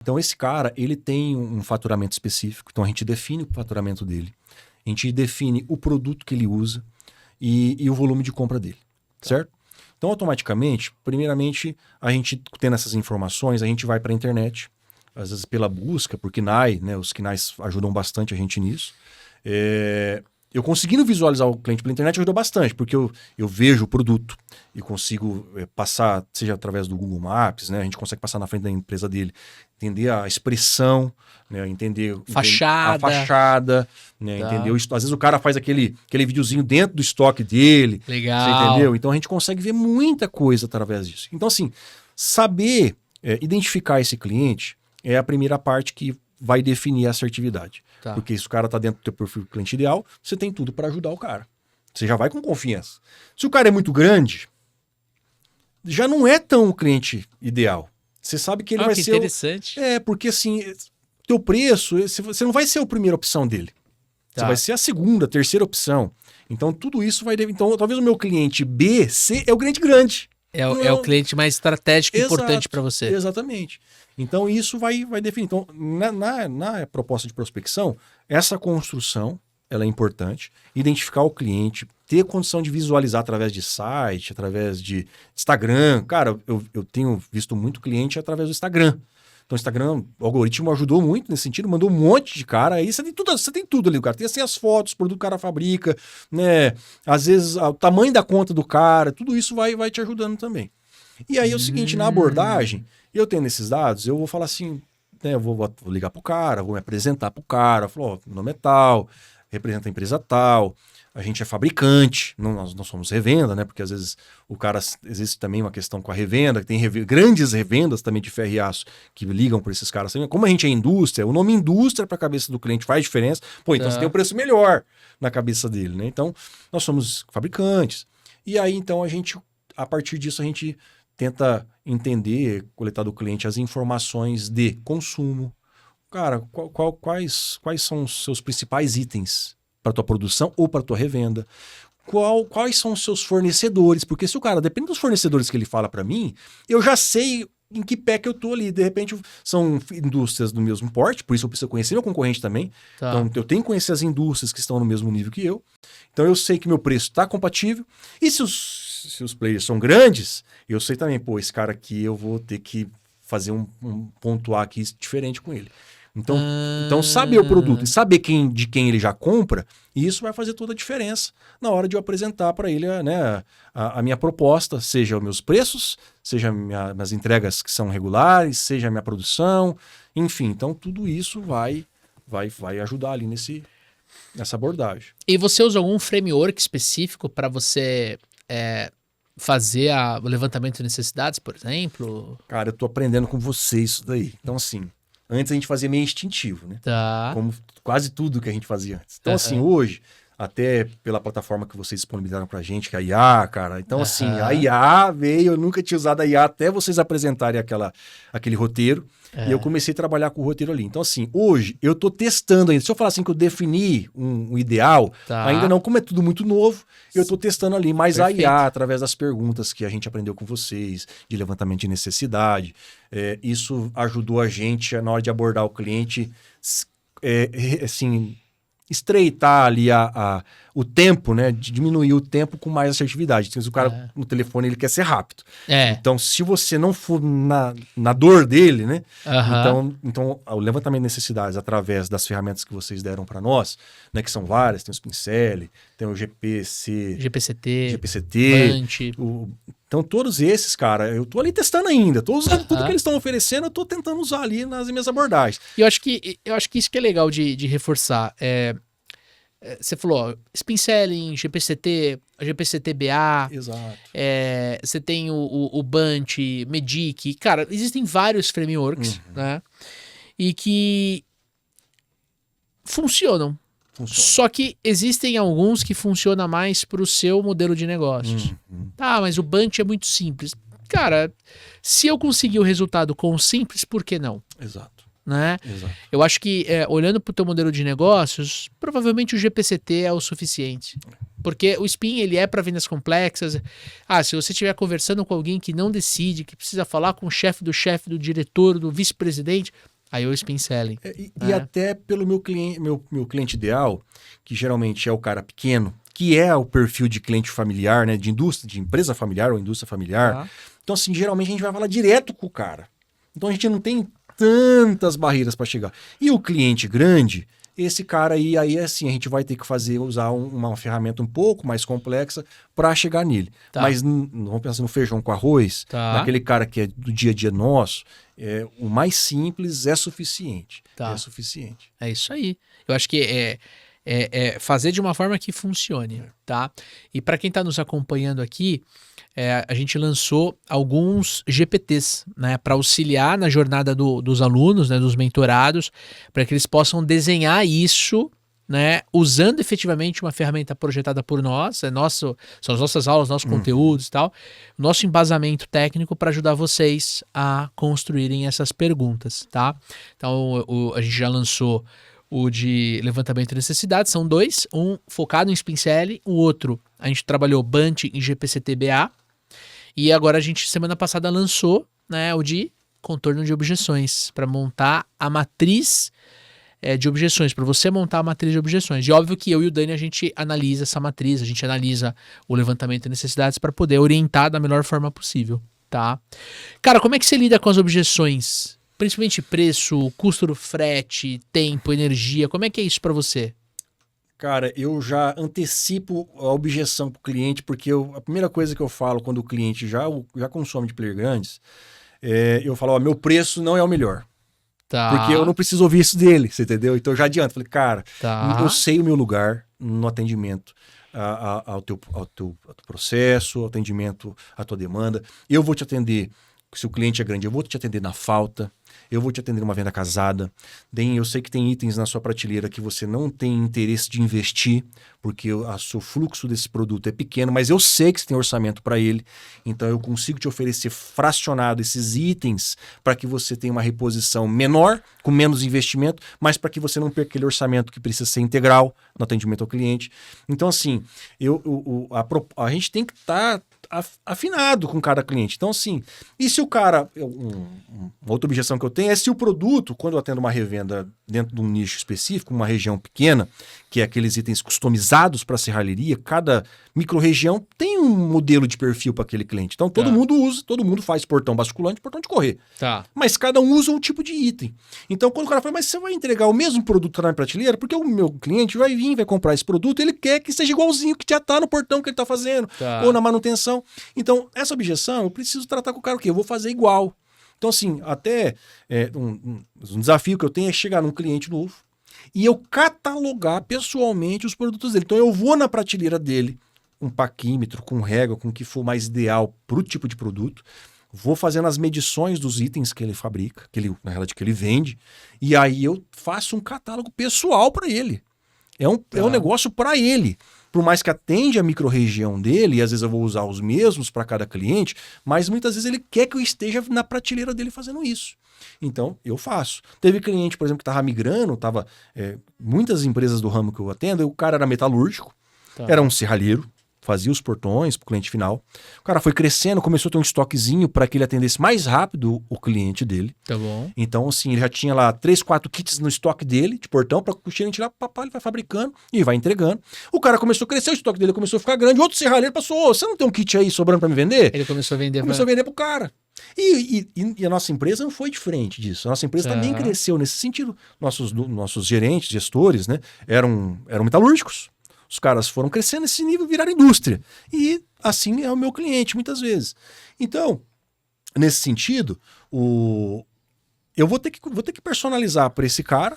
Então esse cara, ele tem um faturamento específico, então a gente define o faturamento dele, a gente define o produto que ele usa e o volume de compra dele, certo? Então automaticamente, primeiramente, a gente tendo essas informações, a gente vai para a internet, às vezes pela busca, por KNAI, né? Os KNAIs ajudam bastante a gente nisso. Eu conseguindo visualizar o cliente pela internet ajuda bastante, porque eu vejo o produto e consigo passar, seja através do Google Maps, né? A gente consegue passar na frente da empresa dele, entender a expressão, né? Entender a fachada, né? Entender às vezes o cara faz aquele videozinho dentro do estoque dele. Legal. Você entendeu? Então a gente consegue ver muita coisa através disso. Então assim, saber identificar esse cliente é a primeira parte que vai definir a assertividade. Tá. Porque se o cara tá dentro do teu perfil cliente ideal, você tem tudo para ajudar o cara. Você já vai com confiança. Se o cara é muito grande, já não é tão o cliente ideal. Você sabe que ele vai ser... interessante. Porque assim, teu preço, você não vai ser a primeira opção dele. Você vai ser a segunda, terceira opção. Então tudo isso vai... Então talvez o meu cliente B, C, é o cliente grande. É o cliente mais estratégico e importante para você. Exatamente. Então isso vai definir. Então, na proposta de prospecção, essa construção ela é importante. Identificar o cliente, ter condição de visualizar através de site, através de Instagram. Cara, eu tenho visto muito cliente através do Instagram. Então o Instagram, o algoritmo ajudou muito nesse sentido, mandou um monte de cara. Aí você tem tudo ali, o cara. Tem assim as fotos, o produto que o cara fabrica, né? Às vezes o tamanho da conta do cara, tudo isso vai te ajudando também. E aí é o seguinte, na abordagem, eu tendo esses dados, eu vou falar assim, né, eu vou ligar pro cara, vou me apresentar pro cara, falar, meu nome é tal, representa a empresa tal, a gente é fabricante, nós somos revenda, né, porque às vezes o cara, existe também uma questão com a revenda, que tem grandes revendas também de ferro e aço que ligam por esses caras. Como a gente é indústria, o nome indústria para a cabeça do cliente faz diferença, então você tem um preço melhor na cabeça dele, né, então nós somos fabricantes. E aí então a partir disso a gente tenta entender, coletar do cliente as informações de consumo. Cara, quais são os seus principais itens para tua produção ou para tua revenda? Quais são os seus fornecedores? Porque se o cara, depende dos fornecedores que ele fala para mim, eu já sei em que pé que eu tô ali. De repente são indústrias do mesmo porte, por isso eu preciso conhecer meu concorrente também. Então eu tenho que conhecer as indústrias que estão no mesmo nível que eu. Então eu sei que meu preço está compatível. E se os players são grandes, eu sei também, esse cara aqui eu vou ter que fazer um pontuar aqui diferente com ele. Então saber o produto e saber de quem ele já compra, isso vai fazer toda a diferença na hora de eu apresentar para ele, né, a minha proposta, seja os meus preços, seja minhas entregas que são regulares, seja a minha produção, enfim. Então tudo isso vai ajudar ali nessa abordagem. E você usa algum framework específico para você fazer o levantamento de necessidades, por exemplo? Cara, eu tô aprendendo com você isso daí. Então assim, antes a gente fazia meio instintivo, né? Como quase tudo que a gente fazia antes. Então assim, hoje, até pela plataforma que vocês disponibilizaram pra gente, que é a IA, cara. Então assim, a IA veio, eu nunca tinha usado a IA até vocês apresentarem aquele roteiro. E eu comecei a trabalhar com o roteiro ali. Então assim, hoje eu tô testando ainda. Se eu falar assim que eu defini um ideal, ainda não, como é tudo muito novo, eu tô testando ali. Mas perfeito. A IA, através das perguntas que a gente aprendeu com vocês, de levantamento de necessidade, isso ajudou a gente na hora de abordar o cliente, assim, estreitar ali o tempo, né? De diminuir o tempo com mais assertividade. Então, o cara no telefone ele quer ser rápido. Então, se você não for na dor dele, né? Então, o levantamento de necessidades através das ferramentas que vocês deram para nós, né? Que são várias, tem o Spincel, tem o GPCT, Bunch. Então, todos esses, cara, eu tô ali testando ainda. Tô usando tudo que eles estão oferecendo, eu tô tentando usar ali nas minhas abordagens. E eu acho que isso que é legal de reforçar. Você falou Spincelling, GPCT, GPCT-BA. Exato. Você tem o Bunch, Medic. Cara, existem vários frameworks, né? E que funcionam. Só que existem alguns que funcionam mais para o seu modelo de negócios. Mas o Bunch é muito simples. Cara, se eu conseguir o resultado com o simples, por que não? Exato. Né? Eu acho que, olhando para o teu modelo de negócios, provavelmente o GPCT é o suficiente. Porque o Spin, ele é para vendas complexas. Se você estiver conversando com alguém que não decide, que precisa falar com o chefe, do diretor, do vice-presidente, Aí o spin selling. E até pelo meu cliente ideal, que geralmente é o cara pequeno, que é o perfil de cliente familiar, né? De empresa familiar ou indústria familiar. Então, assim, geralmente a gente vai falar direto com o cara. Então a gente não tem tantas barreiras para chegar. E o cliente grande, esse cara aí assim, a gente vai ter que usar uma ferramenta um pouco mais complexa para chegar nele. Mas vamos pensar no feijão com arroz, naquele cara que é do dia a dia nosso, o mais simples é suficiente. É suficiente. É isso aí. Eu acho que é fazer de uma forma que funcione, tá? E para quem está nos acompanhando aqui, a gente lançou alguns GPTs, né, para auxiliar na jornada dos alunos, né, dos mentorados, para que eles possam desenhar isso, né, usando efetivamente uma ferramenta projetada por nós, são as nossas aulas, nossos conteúdos e tal, nosso embasamento técnico para ajudar vocês a construírem essas perguntas, tá? Então a gente já lançou o de levantamento de necessidades, são 2, um focado em spin selling, o outro a gente trabalhou Bunch em GPCT-BA, e agora a gente, semana passada, lançou, né, o de contorno de objeções, para montar a matriz de objeções, para você montar a matriz de objeções. E óbvio que eu e o Dani, a gente analisa essa matriz, a gente analisa o levantamento de necessidades para poder orientar da melhor forma possível, tá? Cara, como é que você lida com as objeções? Principalmente preço, custo do frete, tempo, energia, como é que é isso para você? Cara, eu já antecipo a objeção para o cliente, porque a primeira coisa que eu falo quando o cliente já consome de player grandes, eu falo, meu preço não é o melhor. Porque eu não preciso ouvir isso dele, você entendeu? Então eu já adianto, falei, cara, eu sei o meu lugar no atendimento ao teu processo, ao atendimento à tua demanda. Eu vou te atender, se o cliente é grande, eu vou te atender na falta. Eu vou te atender numa venda casada. Eu sei que tem itens na sua prateleira que você não tem interesse de investir, porque o seu fluxo desse produto é pequeno, mas eu sei que você tem orçamento para ele. Então eu consigo te oferecer fracionado esses itens para que você tenha uma reposição menor, com menos investimento, mas para que você não perca aquele orçamento que precisa ser integral no atendimento ao cliente. Então, assim, a gente tem que estar afinado com cada cliente. Então, assim, e se o cara... Uma outra objeção que eu tenho é se o produto, quando eu atendo uma revenda dentro de um nicho específico, uma região pequena, que é aqueles itens customizados para serralheria, cada micro-região tem um modelo de perfil para aquele cliente. Então, todo mundo usa, todo mundo faz portão basculante, portão de correr. Mas cada um usa um tipo de item. Então, quando o cara fala, mas você vai entregar o mesmo produto na minha prateleira? Porque o meu cliente vai comprar esse produto, ele quer que seja igualzinho que já está no portão que ele está fazendo, ou na manutenção. Então, essa objeção, eu preciso tratar com o cara o quê? Eu vou fazer igual. Então, assim, até um desafio que eu tenho é chegar num cliente novo e eu catalogar pessoalmente os produtos dele. Então, eu vou na prateleira dele, um paquímetro, com régua, com o que for mais ideal para o tipo de produto, vou fazendo as medições dos itens que ele fabrica, na realidade que ele vende, e aí eu faço um catálogo pessoal para ele. É um negócio para ele. Por mais que atende a micro-região dele, e às vezes eu vou usar os mesmos para cada cliente, mas muitas vezes ele quer que eu esteja na prateleira dele fazendo isso. Então, eu faço. Teve cliente, por exemplo, que estava migrando, muitas empresas do ramo que eu atendo, o cara era metalúrgico, era um serralheiro, fazia os portões para o cliente final. O cara foi crescendo, começou a ter um estoquezinho para que ele atendesse mais rápido o cliente dele. Tá bom. Então, assim, ele já tinha lá 3, 4 kits no estoque dele, de portão, para o cliente lá, papai, ele vai fabricando e vai entregando. O cara começou a crescer, o estoque dele começou a ficar grande, outro serralheiro passou, você não tem um kit aí sobrando para me vender? Ele começou a vender. Começou a vender pro cara. E a nossa empresa não foi diferente disso. A nossa empresa também cresceu nesse sentido. Nossos gerentes, gestores, né, eram metalúrgicos. Os caras foram crescendo nesse nível, viraram indústria. E assim é o meu cliente, muitas vezes. Então, nesse sentido, eu vou ter que personalizar para esse cara,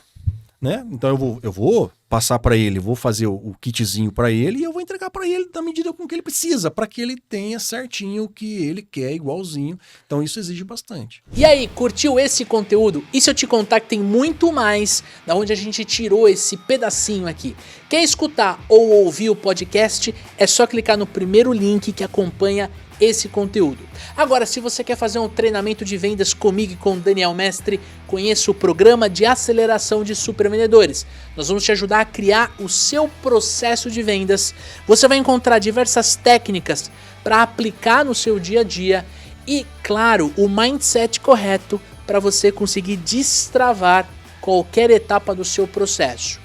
né? Então eu vou passar para ele, vou fazer o kitzinho para ele e eu vou entregar para ele na medida com que ele precisa, para que ele tenha certinho o que ele quer, igualzinho. Então isso exige bastante. E aí, curtiu esse conteúdo? E se eu te contar que tem muito mais da onde a gente tirou esse pedacinho aqui? Quer escutar ou ouvir o podcast? É só clicar no primeiro link que acompanha esse conteúdo. Agora, se você quer fazer um treinamento de vendas comigo e com o Daniel Mestre, conheça o programa de aceleração de supervendedores. Nós vamos te ajudar a criar o seu processo de vendas. Você vai encontrar diversas técnicas para aplicar no seu dia a dia e, claro, o mindset correto para você conseguir destravar qualquer etapa do seu processo.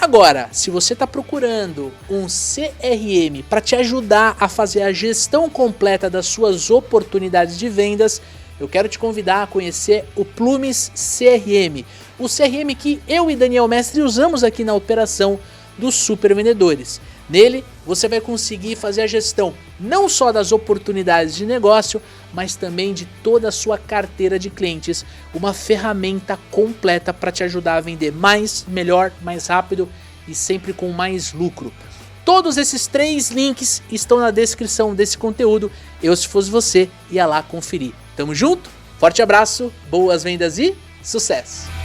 Agora, se você está procurando um CRM para te ajudar a fazer a gestão completa das suas oportunidades de vendas, eu quero te convidar a conhecer o Plumes CRM, o CRM que eu e Daniel Mestre usamos aqui na operação dos Super Vendedores. Nele, você vai conseguir fazer a gestão não só das oportunidades de negócio, mas também de toda a sua carteira de clientes. Uma ferramenta completa para te ajudar a vender mais, melhor, mais rápido e sempre com mais lucro. Todos esses 3 links estão na descrição desse conteúdo. Eu, se fosse você, ia lá conferir. Tamo junto? Forte abraço, boas vendas e sucesso!